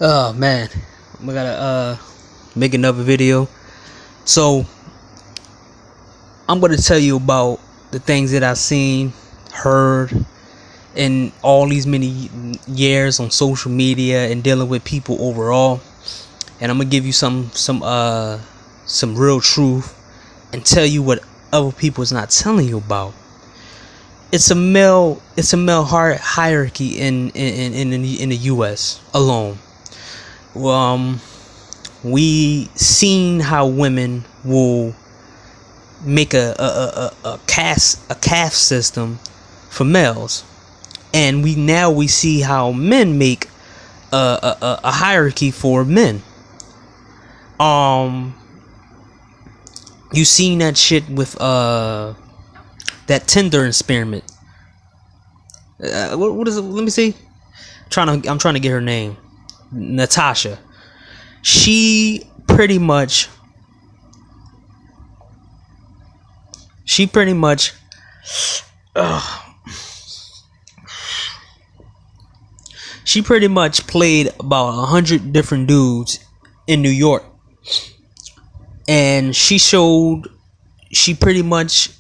Oh man, we gotta make another video. So I'm gonna tell you about the things that I've seen, heard in all these many years on social media and dealing with people overall. And I'm gonna give you some real truth and tell you what other people is not telling you about. It's a male hierarchy in the US alone. Well, we seen how women will make a caste system for males, and we see how men make a hierarchy for men. um you seen that shit with that Tinder experiment. What is it? Let me see. I'm trying to get her name. Natasha. She pretty much she pretty much she pretty much played about 100 different dudes in New York, and she pretty much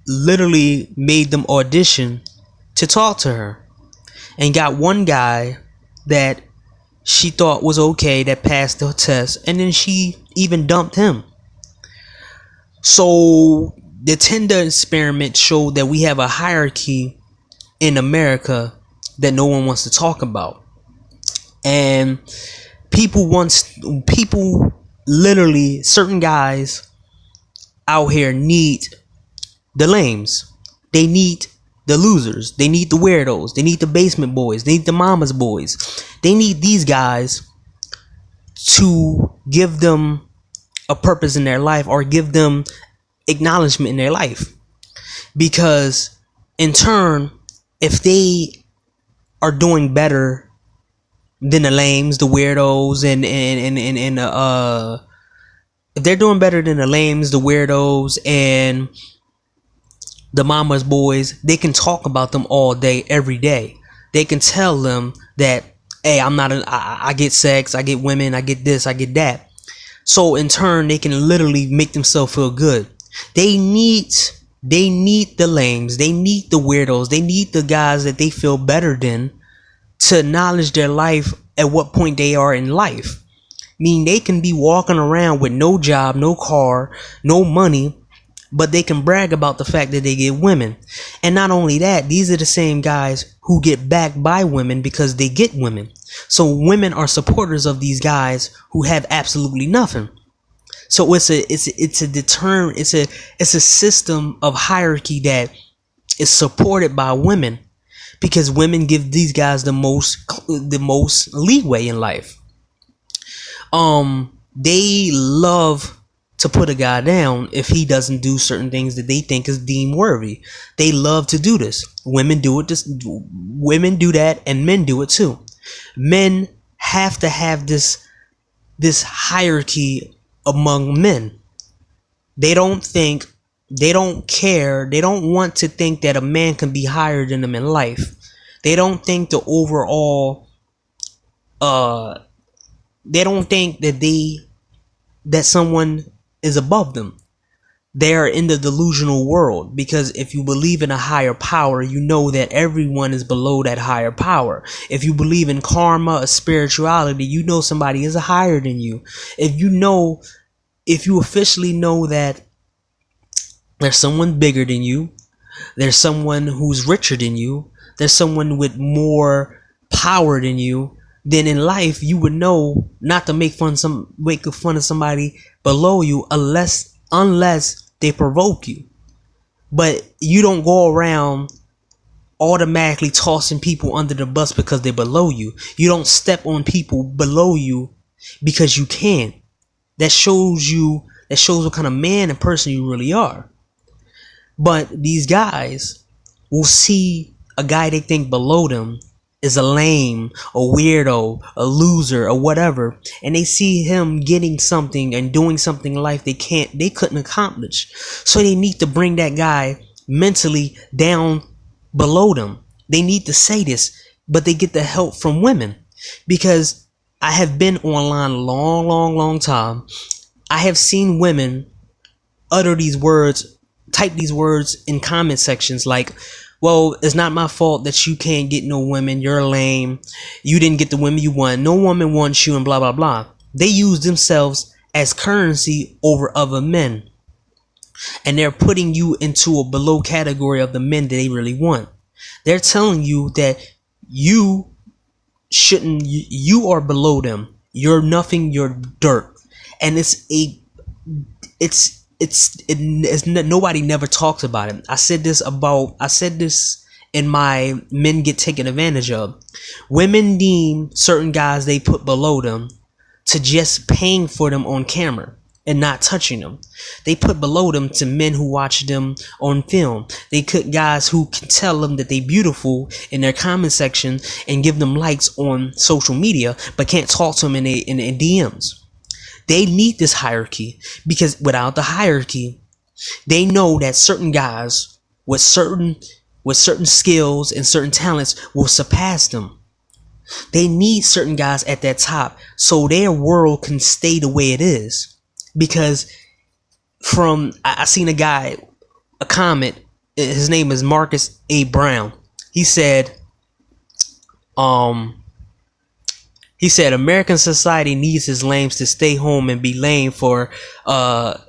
literally made them audition to talk to her, and got one guy that she thought was okay, that passed the test, and then she even dumped him. So the Tinder experiment showed that we have a hierarchy in America that no one wants to talk about. And people literally, certain guys out here need the lames. They need the losers. They need the weirdos. They need the basement boys. They need the mama's boys. They need these guys to give them a purpose in their life, or give them acknowledgement in their life. Because in turn, if they are doing better than the lames, the weirdos, and if they're doing better than the lames, the weirdos, and the mama's boys, they can talk about them all day, every day. They can tell them that, hey, I get sex, I get women, I get this, I get that. So in turn, they can literally make themselves feel good. They need the lames, they need the weirdos, they need the guys that they feel better than, to acknowledge their life at what point they are in life. Meaning they can be walking around with no job, no car, no money, but they can brag about the fact that they get women. And not only that, these are the same guys who get backed by women because they get women. So women are supporters of these guys who have absolutely nothing. So it's a system of hierarchy that is supported by women, because women give these guys the most leeway in life. They love to put a guy down if he doesn't do certain things that they think is deemed worthy. They love to do this. Women do that, and men do it too. Men have to have this hierarchy among men. They don't care, they don't want to think that a man can be higher than them in life. They don't think the overall they don't think that someone is above them. They are in the delusional world, because if you believe in a higher power, you know that everyone is below that higher power. If you believe in karma or spirituality, you know somebody is higher than you. If you officially know that there's someone bigger than you, there's someone who's richer than you, there's someone with more power than you, then in life you would know not to make fun of somebody below you, unless they provoke you. But you don't go around automatically tossing people under the bus because they're below you. You don't step on people below you because you can. That shows what kind of man and person you really are. But these guys will see a guy they think below them is a lame, a weirdo, a loser, or whatever, and they see him getting something and doing something in life they couldn't accomplish. So they need to bring that guy mentally down below them. They need to say this, but they get the help from women, because I have been online a long time. I have seen women utter these words, type these words in comment sections like, well, it's not my fault that you can't get no women. You're lame. You didn't get the women you want. No woman wants you and blah, blah, blah. They use themselves as currency over other men. And they're putting you into a below category of the men that they really want. They're telling you that you shouldn't, you are below them. You're nothing, you're dirt. And nobody never talks about it. I said this in my Men Get Taken Advantage Of. Women deem certain guys they put below them to just paying for them on camera and not touching them. They put below them to men who watch them on film. They put guys who can tell them that they beautiful in their comment section and give them likes on social media, but can't talk to them in DMs. They need this hierarchy, because without the hierarchy, they know that certain guys with certain skills and certain talents will surpass them. They need certain guys at that top so their world can stay the way it is. Because I seen a comment, his name is Marcus A. Brown. He said, American society needs his lames to stay home and be lame for the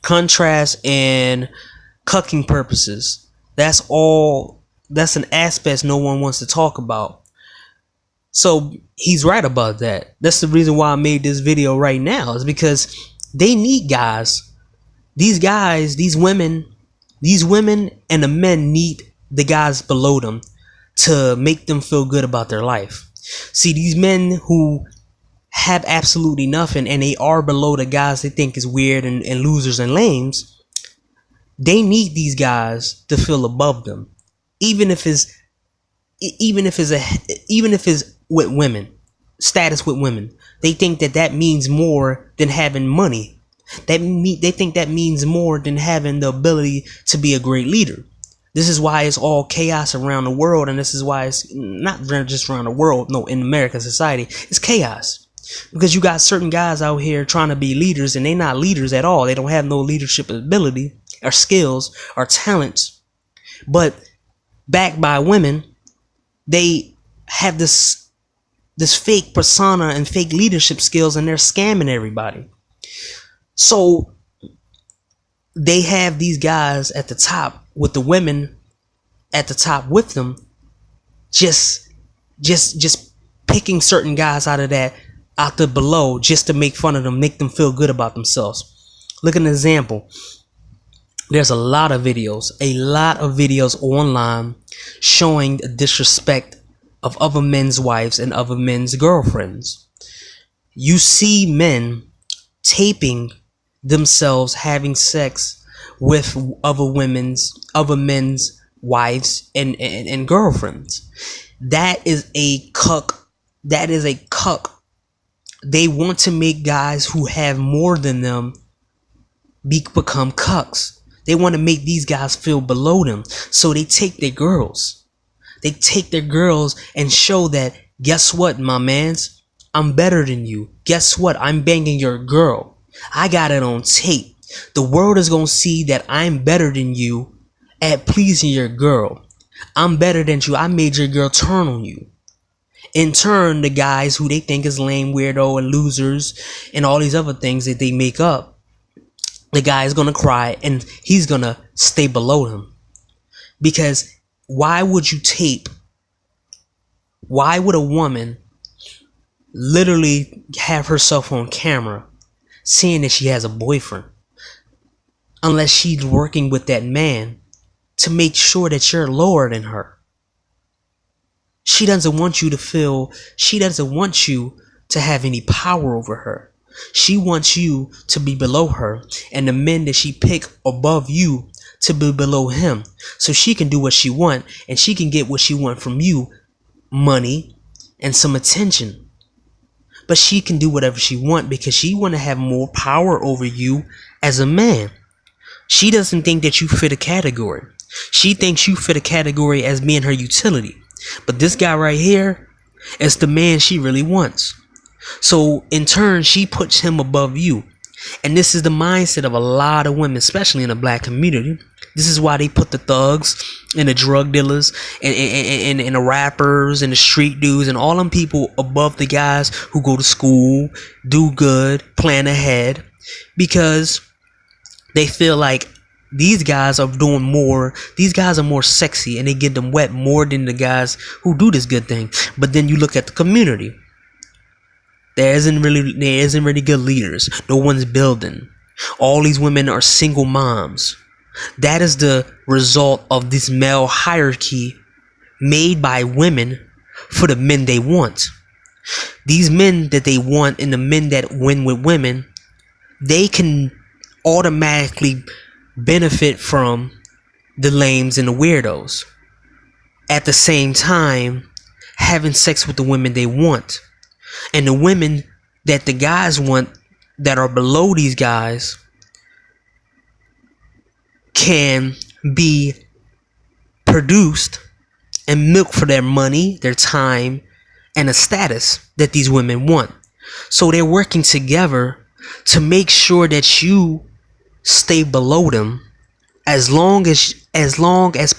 contrast and cucking purposes. That's all. That's an aspect no one wants to talk about. So he's right about that. That's the reason why I made this video right now, is because they need guys. These guys, these women and the men need the guys below them to make them feel good about their life. See, these men who have absolutely nothing and they are below the guys they think is weird and losers and lames, they need these guys to feel above them. Even if it's with women, status with women, they think that means more than having money. They think that means more than having the ability to be a great leader. This is why it's all chaos around the world, and this is why it's not just around the world. No, in American society, it's chaos. Because you got certain guys out here trying to be leaders, and they're not leaders at all. They don't have no leadership ability or skills or talents. But backed by women, they have this fake persona and fake leadership skills, and they're scamming everybody. So they have these guys at the top with the women at the top with them, just picking certain guys out the below just to make fun of them, make them feel good about themselves. Look at an example. There's a lot of videos online showing the disrespect of other men's wives and other men's girlfriends. You see men taping themselves having sex with other men's wives and girlfriends. That is a cuck. They want to make guys who have more than them become cucks. They want to make these guys feel below them. So they take their girls. And show that, guess what, my mans? I'm better than you. Guess what? I'm banging your girl. I got it on tape. The world is going to see that I'm better than you at pleasing your girl. I'm better than you. I made your girl turn on you. In turn, the guys who they think is lame, weirdo, and losers, and all these other things that they make up, the guy is going to cry and he's going to stay below them. Because why would a woman literally have herself on camera saying that she has a boyfriend, unless she's working with that man to make sure that you're lower than her? She doesn't want you to have any power over her. She wants you to be below her, and the men that she pick above you to be below him, so she can do what she want, and she can get what she want from you, money and some attention. But she can do whatever she want because she want to have more power over you as a man. She doesn't think that you fit a category. She thinks you fit a category as being her utility. But this guy right here, It's the man she really wants. So in turn, she puts him above you. And this is the mindset of a lot of women, especially in the black community. This is why they put the thugs and the drug dealers and the rappers and the street dudes and all them people above the guys who go to school, do good, plan ahead, because they feel like these guys are doing more. These guys are more sexy and they get them wet more than the guys who do this good thing. But then you look at the community. There isn't really good leaders. No one's building. All these women are single moms. That is the result of this male hierarchy made by women for the men they want. These men that they want and the men that win with women, they can automatically benefit from the lames and the weirdos. At the same time, having sex with the women they want. And the women that the guys want that are below these guys can be produced and milked for their money, their time, and a status that these women want. So they're working together to make sure that you stay below them as long as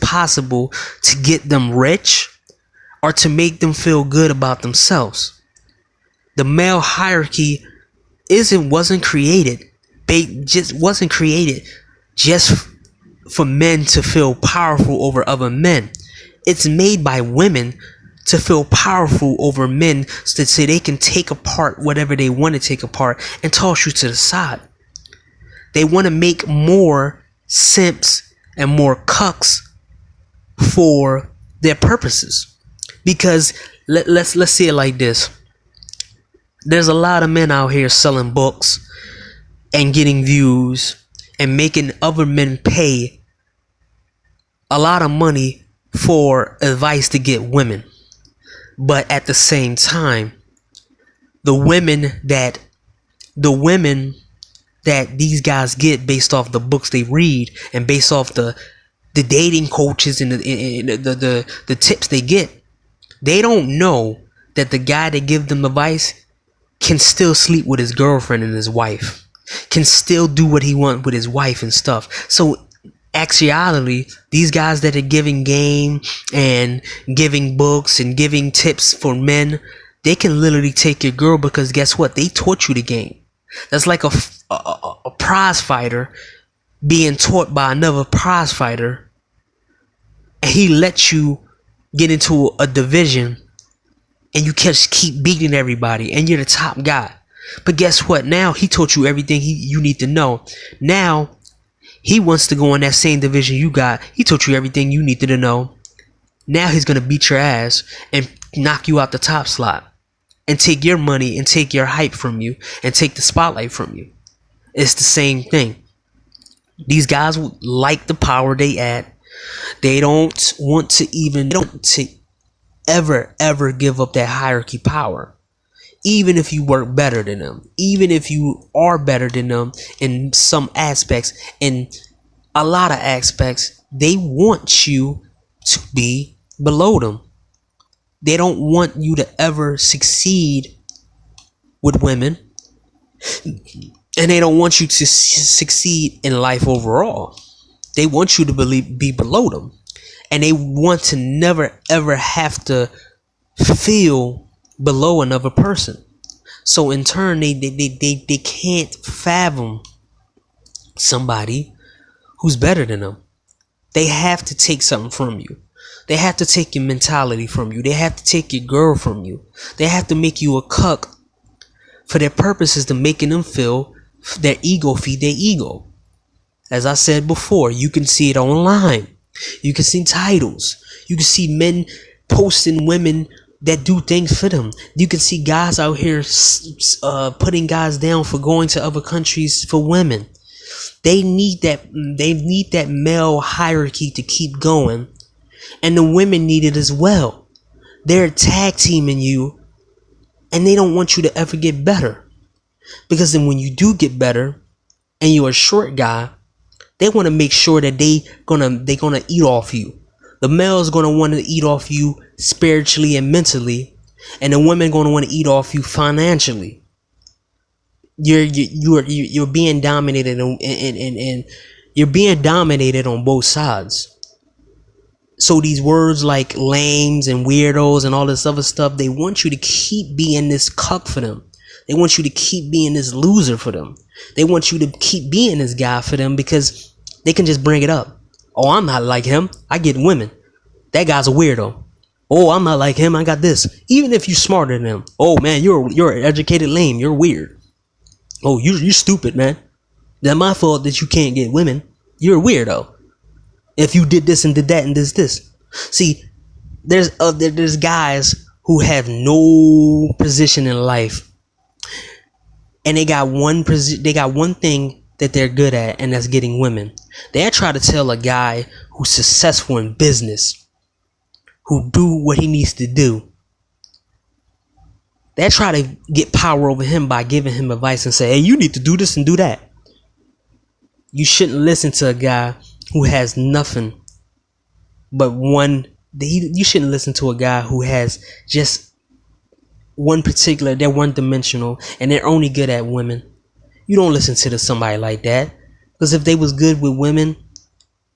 possible, to get them rich or to make them feel good about themselves. The male hierarchy wasn't created just for men to feel powerful over other men. It's made by women to feel powerful over men, so that they can take apart whatever they want to take apart and toss you to the side. They want to make more simps and more cucks for their purposes. Because let's say it like this. There's a lot of men out here selling books and getting views and making other men pay a lot of money for advice to get women. But at the same time, the women that these guys get based off the books they read and based off the dating coaches and the tips they get, they don't know that the guy that gives them advice can still sleep with his girlfriend and his wife, can still do what he wants with his wife and stuff. So actually, these guys that are giving game and giving books and giving tips for men, they can literally take your girl, because guess what? They taught you the game. That's like a prize fighter being taught by another prize fighter, and he lets you get into a division and you just keep beating everybody and you're the top guy. But guess what? Now he taught you everything you need to know. Now he wants to go in that same division you got. He taught you everything you needed to know. Now he's going to beat your ass and knock you out the top slot and take your money and take your hype from you and take the spotlight from you. It's the same thing. These guys like the power they at. They don't want to ever give up that hierarchy power. Even if you work better than them, even if you are better than them in some aspects, in a lot of aspects, they want you to be below them. They don't want you to ever succeed with women, and they don't want you to succeed in life overall. They want you to be below them, and they want to never ever have to feel below another person. So in turn, they can't fathom somebody who's better than them. They have to take something from you. They have to take your mentality from you. They have to take your girl from you. They have to make you a cuck for their purposes, to making them feel their ego, feed their ego. As I said before, you can see it online. You can see titles. You can see men posting women that do things for them. You can see guys out here putting guys down for going to other countries for women. They need that male hierarchy to keep going, and the women need it as well. They're tag teaming you, and they don't want you to ever get better, because then when you do get better and you're a short guy, they want to make sure that they're gonna eat off you. The male's gonna want to eat off you spiritually and mentally, and the women going to want to eat off you financially. You're being dominated, and you're being dominated on both sides. So these words like lames and weirdos and all this other stuff, they want you to keep being this cuck for them. They want you to keep being this loser for them. They want you to keep being this guy for them because they can just bring it up. Oh, I'm not like him. I get women. That guy's a weirdo. Oh, I'm not like him. I got this. Even if you're smarter than him. Oh man, you're an educated lame. You're weird. Oh, you're stupid, man. That's my fault that you can't get women. You're a weirdo. If you did this and did that and this. See, there's guys who have no position in life, and they got one thing that they're good at, and that's getting women. They try to tell a guy who's successful in business, who do what he needs to do. They try to get power over him by giving him advice and say, hey, you need to do this and do that. You shouldn't listen to a guy who has nothing but one. You shouldn't listen to a guy who has just one particular, they're one dimensional and they're only good at women. You don't listen to somebody like that, because if they was good with women,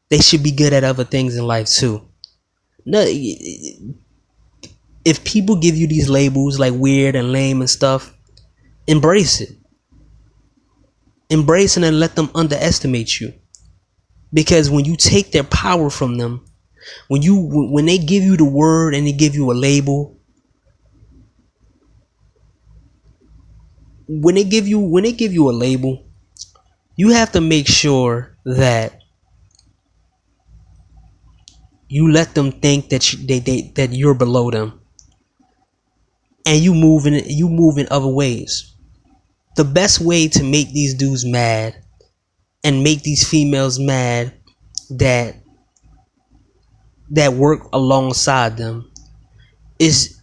they should be good at other things in life too. No, if people give you these labels like weird and lame and stuff, embrace it. Embrace it and let them underestimate you. Because when you take their power from them, when they give you the word and they give you a label, when they give you a label, you have to make sure that you let them think that that you're below them, and you move in other ways. The best way to make these dudes mad and make these females mad that work alongside them is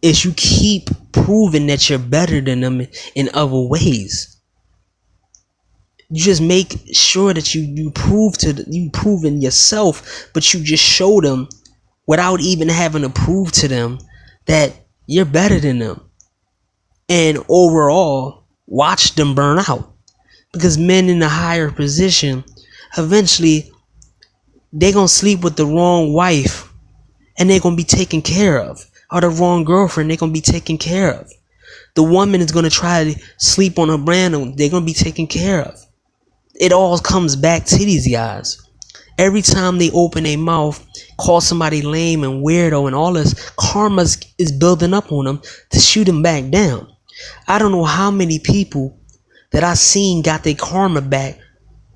you keep proving that you're better than them in other ways. You just make sure that you prove in yourself, but you just show them without even having to prove to them that you're better than them. And overall, watch them burn out. Because men in a higher position, eventually, they're going to sleep with the wrong wife and they're going to be taken care of. Or the wrong girlfriend, they're going to be taken care of. The woman is going to try to sleep on her brand and they're going to be taken care of. It all comes back to these guys. Every time they open their mouth, call somebody lame and weirdo and all this, karma is building up on them to shoot them back down. I don't know how many people that I've seen got their karma back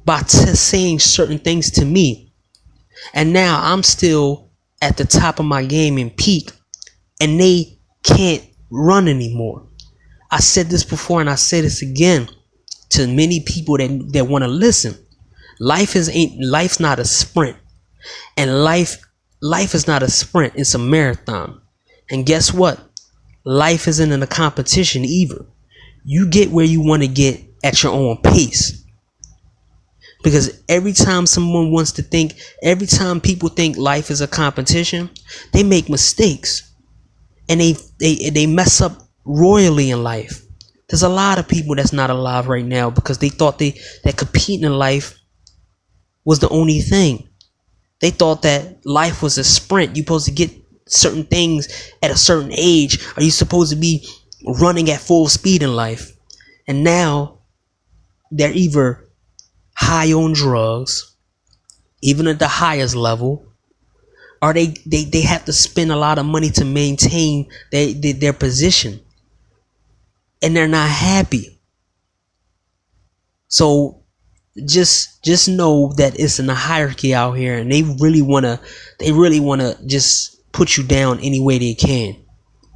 by saying certain things to me. And now I'm still at the top of my game and peak, and they can't run anymore. I said this before and I say this again to many people that want to listen. Life's not a sprint. And life is not a sprint, it's a marathon. And guess what? Life isn't a competition either. You get where you want to get at your own pace. Because every time people think life is a competition, they make mistakes. And they mess up royally in life. There's a lot of people that's not alive right now because they thought that competing in life was the only thing. They thought that life was a sprint. You're supposed to get certain things at a certain age. Are you supposed to be running at full speed in life? And now they're either high on drugs, even at the highest level, or they have to spend a lot of money to maintain their position, and they're not happy. So just know that it's in a hierarchy out here, and they really wanna just put you down any way they can,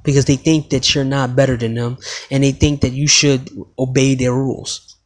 because they think that you're not better than them, and they think that you should obey their rules.